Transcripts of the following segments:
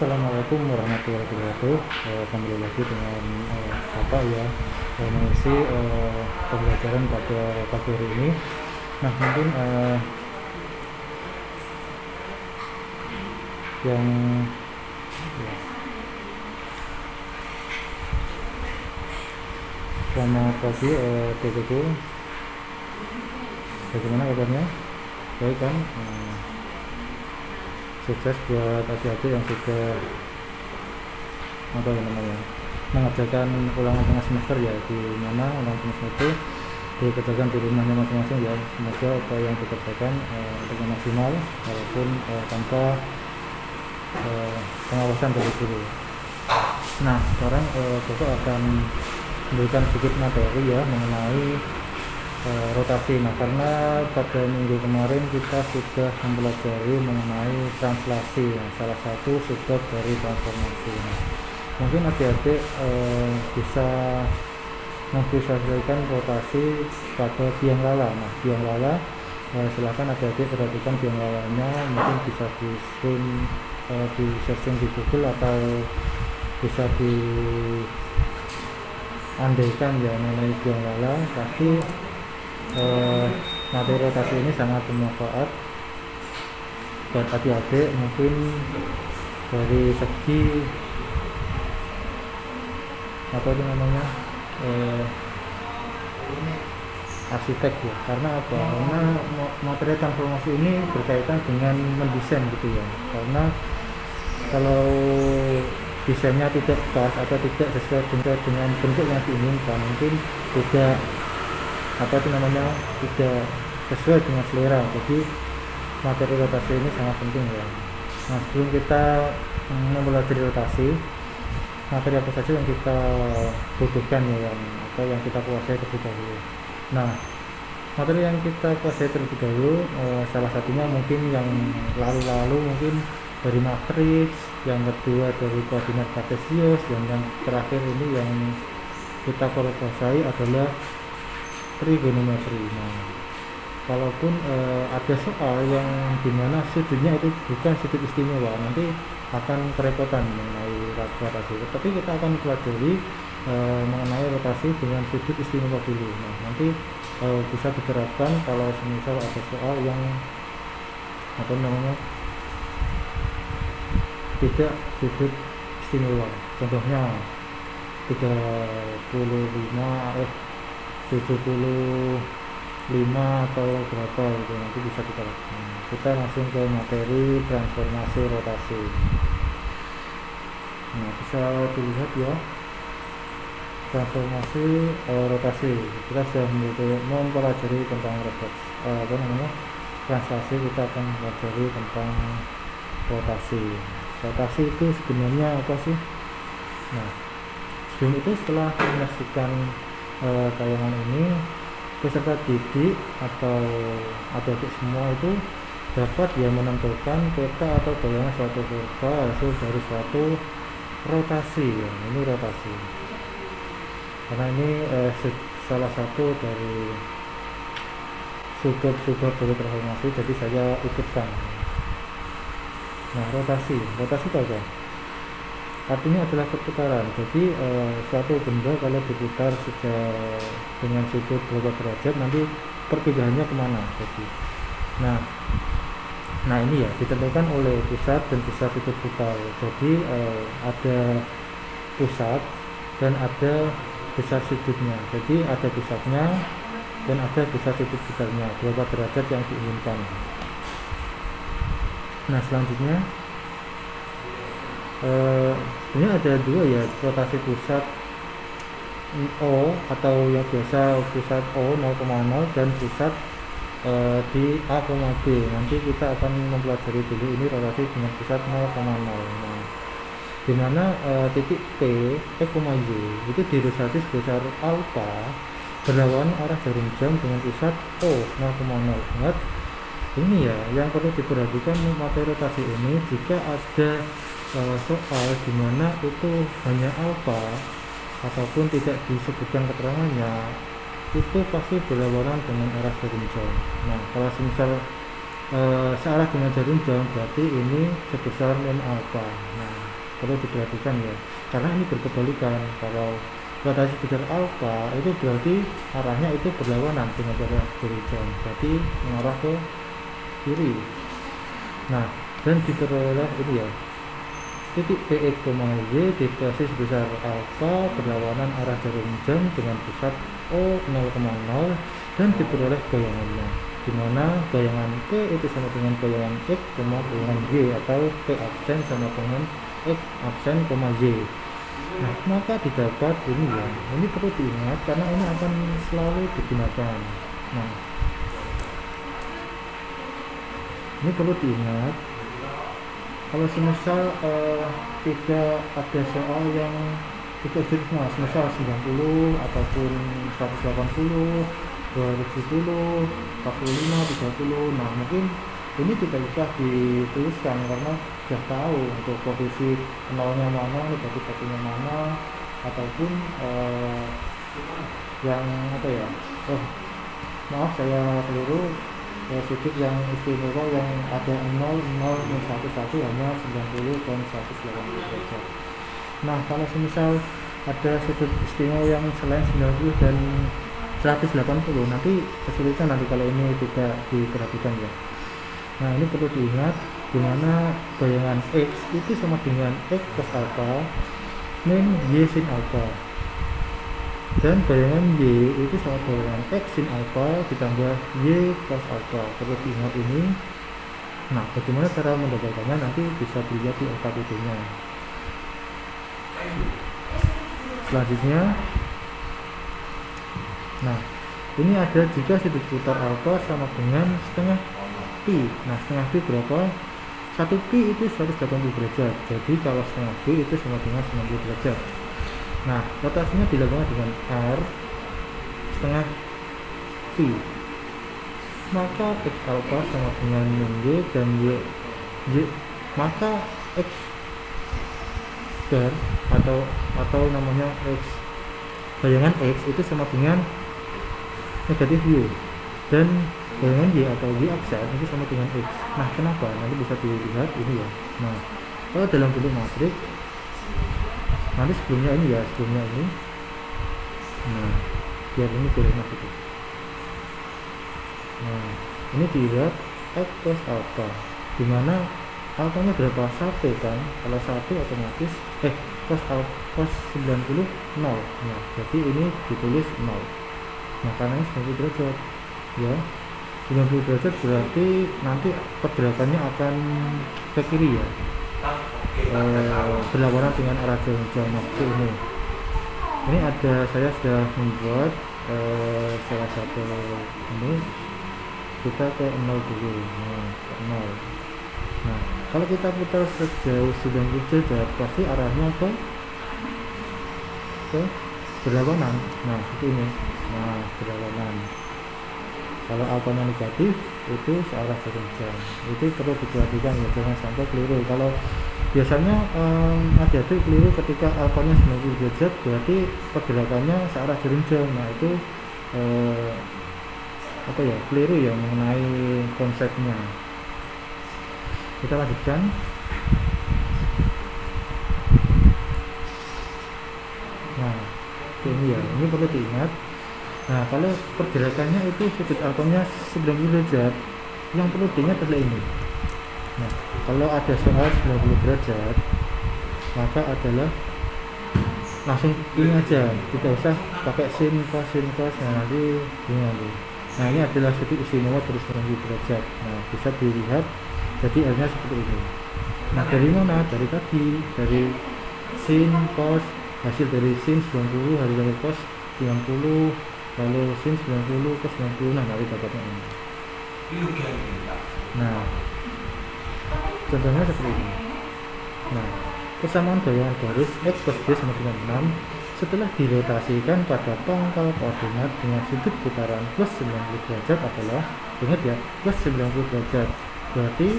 Assalamualaikum warahmatullahi wabarakatuh. Kembali lagi dengan Bapak ya, mengisi pembelajaran pada pagi hari ini. Nah, mungkin yang ya, selamat pagi Teguku. Bagaimana kabarnya? Baik kan? Sukses buat adik-adik yang sudah mengerjakan ulangan tengah semester ya, di mana ulangan tengah semester dikerjakan di rumahnya masing-masing ya. Semoga apa yang dikerjakan dengan maksimal walaupun tanpa pengawasan dari guru. Nah, sekarang Bapak akan memberikan sedikit materi ya mengenai rotasi. Nah, karena pada minggu kemarin kita sudah mempelajari mengenai translasi, salah satu sebab dari transformasi. Nah, mungkin adik-adik bisa memvisualisasikan rotasi pada biang lala. Nah, biang lala silahkan adik-adik perhatikan biang lalanya, mungkin bisa di screen, di searching di Google atau bisa di andaikan ya mengenai biang lala. Pasti materi rotasi ini sangat bermanfaat buat adik-adik, mungkin dari segi arsitek ya. Karena apa? Karena materi transformasi ini berkaitan dengan mendesain gitu ya. Karena kalau desainnya tidak pas atau tidak sesuai dengan bentuk yang diinginkan, mungkin tidak tidak sesuai dengan selera. Jadi materi rotasi ini sangat penting ya. Nah, sebelum kita mempelajari rotasi, materi apa saja yang kita butuhkan ya, yang kita kuasai terlebih dahulu. Nah, materi yang kita kuasai terlebih dahulu, salah satunya mungkin yang lalu-lalu mungkin dari matriks, yang kedua dari koordinat kartesius, dan yang terakhir ini yang kita kuasai adalah trigonometri. Nah, kalaupun ada soal yang dimana sudutnya itu bukan sudut istimewa, nanti akan kerepotan mengenai rotasi. Tapi kita akan pelajari mengenai rotasi dengan sudut istimewa dulu. Nah, nanti bisa diterapkan kalau semisal ada soal yang tidak sudut istimewa. Contohnya 75 atau berapa gitu, nanti bisa kita lakukan. Kita langsung ke materi transformasi rotasi. Nah, bisa dilihat ya, transformasi rotasi. Kita sudah mempelajari tentang translasi, kita akan mempelajari tentang rotasi. Rotasi itu sebenarnya apa sih? Nah, sebelum itu, setelah menyaksikan tayangan ini, peserta didik atau adik-adik semua itu dapat ya menentukan peta atau bayangan suatu kurva hasil dari suatu rotasi ya. Ini rotasi karena ini salah satu dari sudut dari transformasi, jadi saya ikutkan. Nah, rotasi itu apa? Artinya adalah perputaran. Jadi suatu benda kalau diputar dengan sudut 12 derajat, nanti perpindahannya kemana? Jadi, nah ini ya ditentukan oleh pusat dan pusat sudut putar. Jadi ada pusat dan ada pusat sudutnya. Jadi ada pusatnya dan ada pusat sudut putarnya 12 derajat yang diinginkan. Nah, selanjutnya sebenarnya ada dua ya, rotasi pusat O atau yang biasa pusat O 0,0 dan pusat di A, B. Nanti kita akan mempelajari dulu ini rotasi dengan pusat 0,0. Nah, dimana titik P, Y itu dirotasi sebesar alfa berlawanan arah jarum jam dengan pusat O 0,0. Ingat ini ya, yang perlu diperhatikan materi rotasi ini. Jika ada soal dimana itu hanya alfa ataupun tidak disebutkan keterangannya, itu pasti berlawanan dengan arah jarum jam. Nah, kalau searah dengan jarum jam berarti ini sebesar min alfa. Nah, perlu diperhatikan ya, karena ini berkebalikan. Kalau rotasi sekitar alfa itu berarti arahnya itu berlawanan dengan arah horizon, berarti mengarah ke kiri. Nah, dan diperoleh ini ya, titik PX, Y di posisi sebesar alfa berlawanan arah jarum jam dengan pusat O 0,0 dan diperoleh bayangannya, di mana bayangan P itu sama dengan bayangan X, bayangan Y, atau P absen sama dengan X absen, Y. Nah, maka didapat ini ya, ini perlu diingat karena ini akan selalu digunakan. Nah, ini perlu diingat kalau semisal tidak ada soal yang tidak jelas, semisal 90 ataupun 180, 270, 45, 30. Nah, mungkin ini tidak bisa dituliskan karena sudah tahu untuk posisi nolnya mana, negatif satunya mana, ataupun yang apa ya, oh maaf saya keliru, sudut yang istimewa yang ada 0, 0, 11 hanya 90 dan 180 derajat. Nah, kalau semisal ada sudut istimewa yang selain 90 dan 180, nanti kesulitan nanti kalau ini tidak diperhatikan ya. Nah, ini perlu diingat dimana bayangan X itu sama dengan X cos alpha min Y sin alpha, dan bayangan Y itu sama dengan X sin alpha ditambah Y cos alpha. Perlu diingat ini. Nah, bagaimana cara mendapatkannya nanti bisa dilihat di LKPD-nya. Selanjutnya, nah ini ada jika sudut putar alpha sama dengan setengah pi. Nah, setengah pi berapa? 1 pi itu 180 derajat. Jadi kalau setengah pi itu sama dengan 90 derajat. Nah, rotasinya dilakukan dengan R setengah pi. Maka X alpha sama dengan Y dan Y, maka X bar atau namanya X, bayangan X itu sama dengan negatif Y, dan bayangan Y atau Y aksen itu sama dengan X. Nah, kenapa? Nanti bisa dilihat ini ya. Nah, kalau dalam bentuk matriks, nanti sebelumnya ini ya, sebelumnya ini. Nah, biar ini boleh masuk. Nah, ini dilihat X cos alpha, dimana alpanya berapa? 1 kan. Kalau 1 otomatis cos 90 0. Nah, jadi ini ditulis 0. Nah, karena ini 90 derajat ya, 90 derajat berarti nanti pergerakannya akan ke kiri ya, berlawanan dengan arah jarum jam. Waktu ini ada, saya sudah membuat salah satu ini, kita ke 0 dulu. Nah, ke 0. Nah, kalau kita putar sejauh 90 derajat pasti arahnya ke berlawanan. Nah, seperti ini. Nah, berlawanan. Kalau alpanya negatif itu searah jarum jam. Itu perlu diperhatikan ya, jangan sampai keliru. Kalau biasanya ada keliru ketika alpanya 90 derajat berarti pergerakannya searah jarum jam. Nah, itu apa ya, keliru ya mengenai konsepnya. Kita lanjutkan. Nah, ini ya, ini perlu diingat. Nah, kalau pergerakannya itu sudut alpanya 90 derajat, yang perlu diingat adalah ini. Nah, kalau ada soal 90 derajat, maka adalah langsung ini aja, tidak usah pakai sin cos. Nah, nanti ini nanti. Nah, ini adalah sudut istimewa terus 90 derajat. Nah, bisa dilihat jadi hasilnya seperti ini. Nah, dari mana? Dari tadi, dari sin cos, hasil dari sin 90 hasil dari cos 90, lalu sin 90 cos 90. Nah, nanti dapatnya ini. Nah, contohnya seperti ini. Nah, kesamaan bayangan garis X cos Y sama dengan 6 setelah dirotasikan pada pangkal koordinat dengan sudut putaran plus 90 derajat adalah, ingat ya, plus 90 derajat. Berarti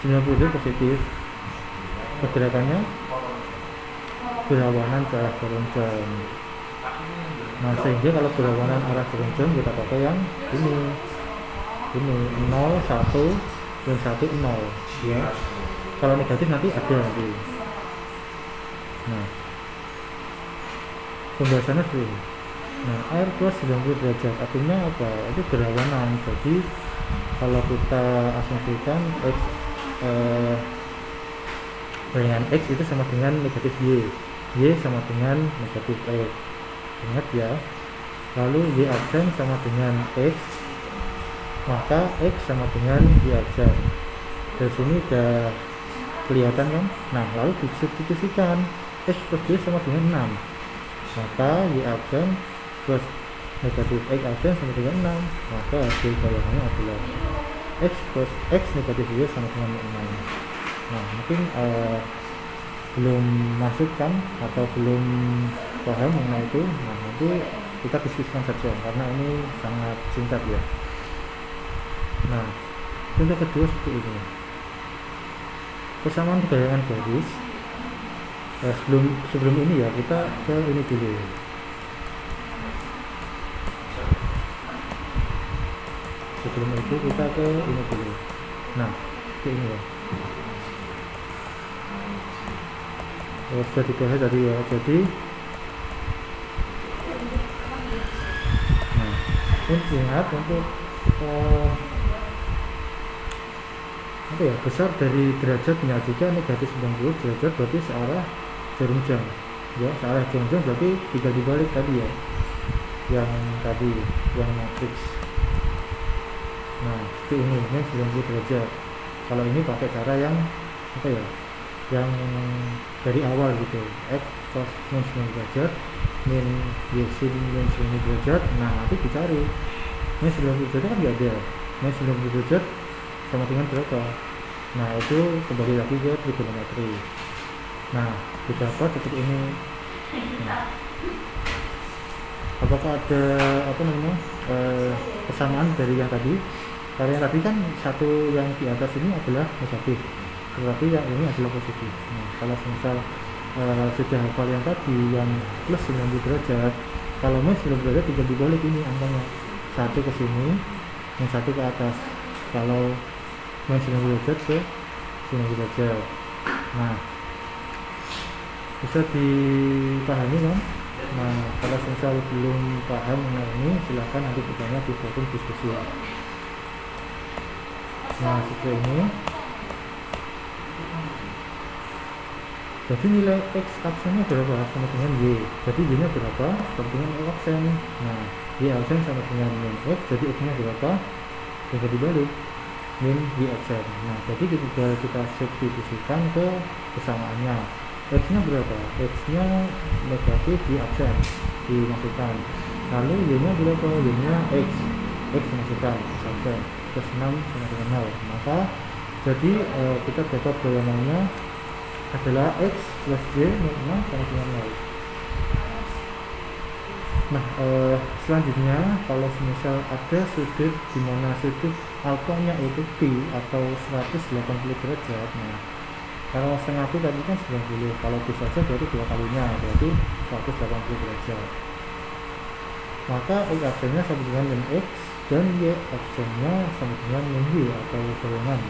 90 derajat positif, pergerakannya berlawanan ke arah jarum jam. Nah, sehingga kalau berlawanan arah jarum jam kita pakai yang ini 0, 1 dan 1, 0 ya. kalau negatif nanti ada nanti. Nah, pembahasannya seperti ini. Nah, air plus 90 derajat artinya apa? Itu berlawanan. Jadi kalau kita asumsikan X dengan X itu sama dengan negatif Y sama dengan negatif X, ingat ya. Lalu Y absen sama dengan X, maka X sama dengan Y absen. Dari sini udah kelihatan kan. Nah, lalu disubstitusikan X plus Y sama dengan 6, maka Y absen plus negatif X absen sama dengan 6, maka hasil bayangannya adalah X plus X negatif Y sama dengan 6. Nah, mungkin belum masuk kan atau belum paham mengenai itu. Nah, nanti kita diskusikan saja karena ini sangat singkat ya. Nah, contoh kedua seperti ini, persamaan bayangan garis. Sebelum ini ya, kita ke ini dulu. Sebelum itu kita ke ini dulu. Nah, ke ini ya. Sudah dibahas tadi ya. Jadi nah, ingat untuk apa ya, besar dari derajatnya. Jika negatif 90 derajat berarti searah jarum jam ya, searah jarum jam berarti tinggal dibalik tadi ya, yang tadi yang matriks. Nah, seperti ini 90 derajat. Kalau ini pakai cara yang apa ya, yang dari awal gitu, X plus min 90 derajat min Y sin min 90 derajat. Nah, nanti dicari min 90 derajat kan nggak ada, min 90 derajat sama dengan berapa. Nah, itu kembali lagi ke trigonometri. Nah, didapat seperti ini. Nah, apakah ada apa namanya persamaan dari yang tadi? Karena yang tadi kan satu yang di atas ini adalah negatif, tetapi yang ini adalah positif. Nah, kalau misal sudah hafal yang tadi yang plus 90 derajat, kalau minus 90 derajat tinggal dibalik ini angkanya, satu ke sini, yang satu ke atas. Kalau minus 90 derajat ke 90 derajat. Nah, bisa dipahami kan? Nah, kalau misal belum paham mengenai ini, silahkan nanti bertanya di forum diskusi. Nah, seperti ini. Jadi nilai X absennya berapa? Sama dengan Y. Jadi Y nya berapa? Sama dengan X absen. Nah, Y absen sama dengan min X. Jadi X nya berapa? Tinggal dibalik, min Y absen. Nah, jadi kita substitusikan ke persamaannya. X nya berapa? X nya negatif Y absen dimasukkan. Lalu Y nya berapa? Y nya X dimasukkan, X absen plus 6 sama dengan 0. Maka jadi kita dapat bayangannya adalah X plus Y min 6 sama dengan 0. Nah, selanjutnya kalau misal ada sudut di mana sudut alfanya itu P atau 180 derajat. Nah, kalau setengah P tadi kan 90, kalau P saja berarti 2 kalinya, berarti 180 derajat. Maka X absennya sama dengan min X dan Y absennya sama dengan min Y atau bayangan.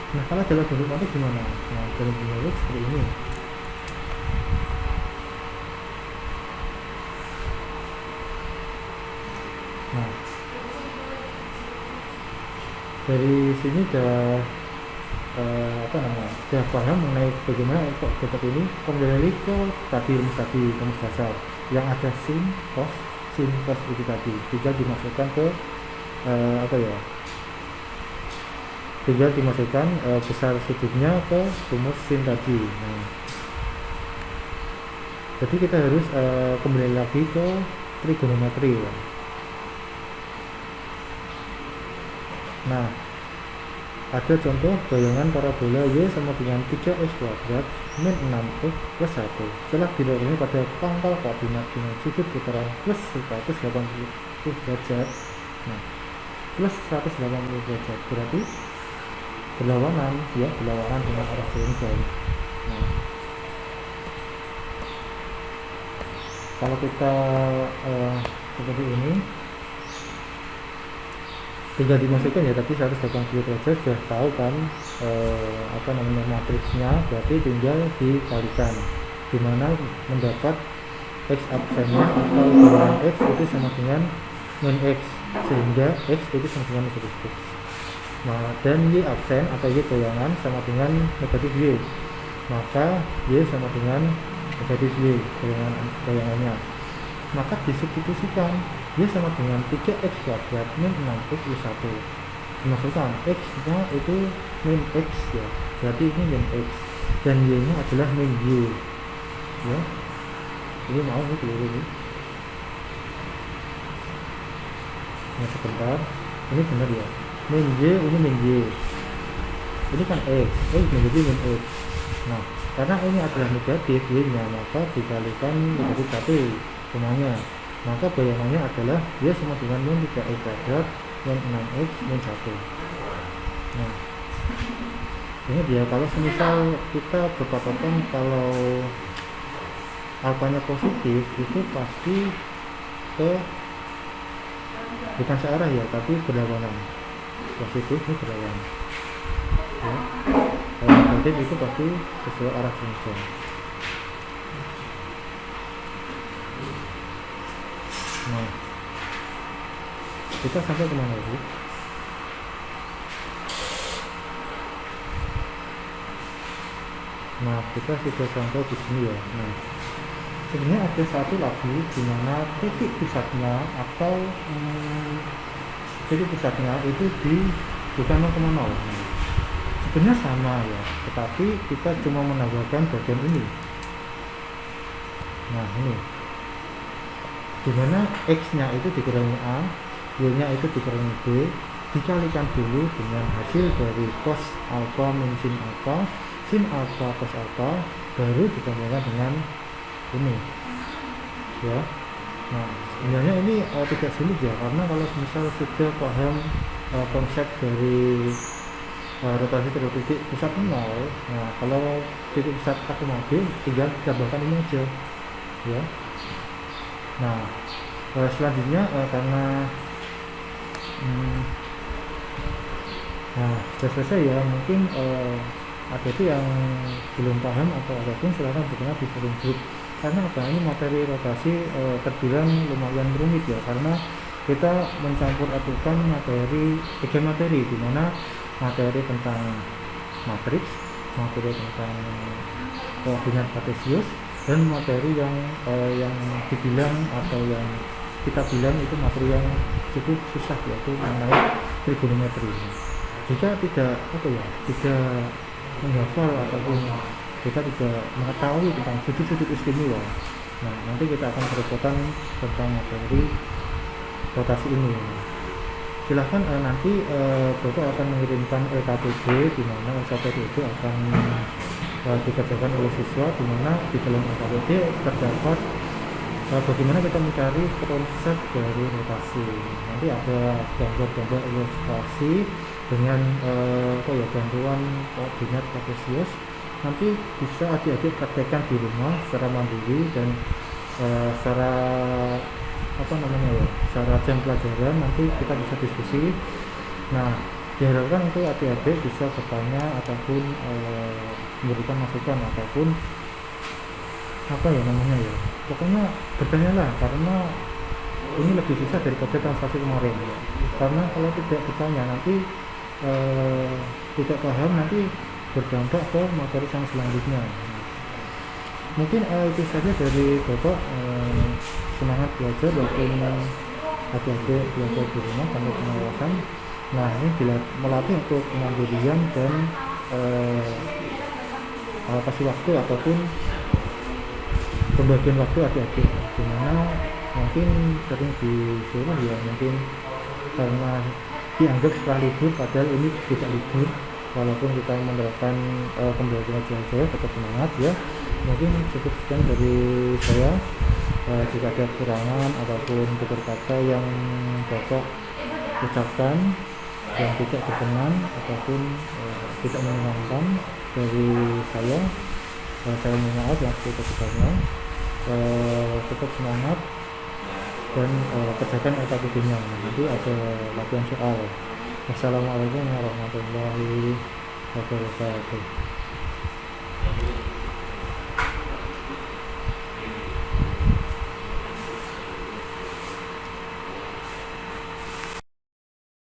Nah, kalau dalam bentuk matrik gimana? Nah, dalam bentuk matrik seperti ini. Nah, dari sini udah udah paham mengenai bagaimana kok bentuk ini. Kembali ke tadi rumus dasar yang ada sin cos itu tadi, tinggal dimasukkan ke tinggal dimasukkan besar sudutnya ke rumus sin tadi. Nah, jadi kita harus kembali lagi ke trigonometri ya. Nah, ada contoh bayangan parabola Y sama dengan 3x kuadrat min 6x plus 1. Setelah dilakukan pada pangkal koordinat dengan sudut putaran plus 180 derajat. Nah, plus 180 derajat berarti berlawanan ya, berlawanan dengan arah jarum jam. Nah, kalau kita seperti ini, tinggal dimasukkan ya, tapi 180 derajat sudah tahu kan matriksnya, berarti tinggal dikalikan dimana mendapat x absennya atau bilangan x itu sama dengan min x, sehingga x itu sama dengan negatif x. Nah, dan y absen atau y goyangan sama dengan negatif y, maka y sama dengan negatif y goyangannya, maka disubstitusikan y sama dengan 3x kuadrat min 6x plus 1. Dimasukkan x nya itu min x ya, berarti ini min x dan y nya adalah min y ya. Ini mau ini keliru nih. Nah, sebentar, ini benar ya, min y, ini min y, ini kan x menjadi min x. Nah, karena ini adalah negatif y nya, maka dikalikan negatif 1 semuanya, maka bayangannya adalah y sama dengan min 3x kuadrat min 6x min 1. Nah, ini dia kalau semisal kita berpatokan kalau alfanya positif itu pasti bukan searah ya, tapi berlawanan. Positif ini berlawanan ya. Kalau negatif itu pasti sesuai arah jengjang. Nah, kita sampai kemana lagi? Nah, kita sudah sampai di sini ya. Nah, sebenarnya ada satu lagi di mana titik pusatnya atau titik pusatnya itu di bukan 0,0. Nah, sebenarnya sama ya, tetapi kita cuma menambahkan bagian ini. Nah, ini dimana x nya itu dikurangi a, y nya itu dikurangi b, dikalikan dulu dengan hasil dari cos alpha min sin alpha cos alpha, baru ditambahkan dengan ini ya. Nah, sebenarnya ini tidak sulit ya, karena kalau misal sudah paham konsep dari rotasi terhadap titik pusat 0, nah kalau titik pusat A, B tinggal tambahkan ini aja ya. Nah, selanjutnya karena sudah selesai ya, mungkin ada itu yang belum paham atau apapun silahkan bertanya di forum grup, karena apa, ini materi rotasi terbilang lumayan rumit ya, karena kita mencampur adukan materi, 3 materi, di mana materi tentang matriks, materi tentang koordinat kartesius, dan materi yang dibilang atau yang kita bilang itu materi yang cukup susah, yaitu mengenai trigonometri. Jika tidak tidak menghafal ataupun kita tidak mengetahui tentang sudut-sudut istimewa, nah nanti kita akan kerepotan tentang materi rotasi ini. Silahkan nanti Bapak akan mengirimkan LKPD, di mana LKPD itu akan dikerjakan oleh siswa, di mana di dalam LKPD terdapat bagaimana kita mencari konsep dari rotasi. Nanti ada gambar-gambar ilustrasi dengan bantuan koordinat kartesius. Nanti bisa adik-adik praktekkan di rumah secara mandiri dan secara secara jam pelajaran nanti kita bisa diskusi. Nah, diharapkan untuk adik-adik bisa bertanya ataupun memberikan masukan ataupun pokoknya bertanyalah, karena ini lebih susah daripada transaksi kemarin ya. Karena kalau tidak bertanya nanti tidak paham, nanti berdampak ke materi yang selanjutnya. Mungkin itu saja dari Bapak. Semangat belajar walaupun adik-adik belajar di rumah tanpa pengawasan. Nah, ini melatih untuk kemandirian dan kasih waktu ataupun pembagian waktu adik-adik, dimana mungkin sering disuruh ya, mungkin karena dianggap setelah libur, padahal ini tidak libur. Walaupun kita menerapkan pembelajaran jarak jauh, tetap semangat ya. Mungkin cukup sekian dari saya. Jika ada kekurangan ataupun tutur kata yang Bapak ucapkan yang tidak berkenan ataupun tidak menyenangkan dari saya mohon maaf yang sebesar-besarnya. Tetap semangat dan kerjakan LKPD-nya. Nanti ada latihan soal. Wassalamualaikum warahmatullahi wabarakatuh.